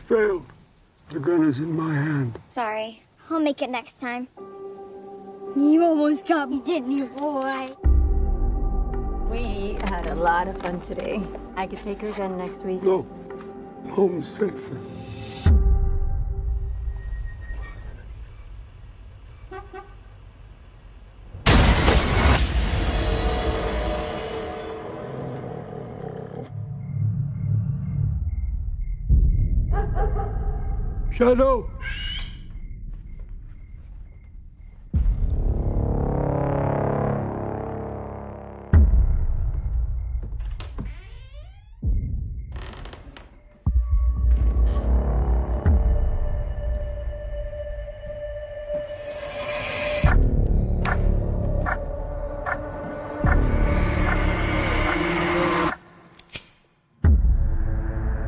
failed. The gun is in my hand. Sorry. I'll make it next time. You almost got me, didn't you, boy? We had a lot of fun today. I could take her again next week. No. Home safer. Shadow!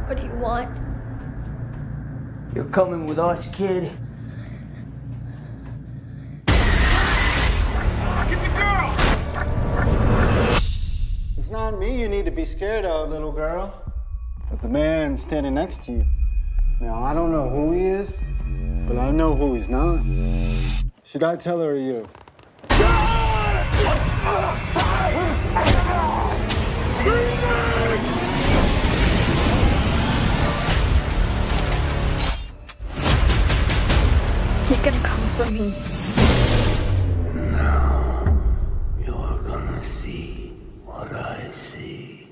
What do you want? You're coming with us, kid. Get the girl! It's not me you need to be scared of, little girl, but the man standing next to you. Now, I don't know who he is, but I know who he's not. Should I tell her or you? He's gonna come for me. Now, you're gonna see what I see.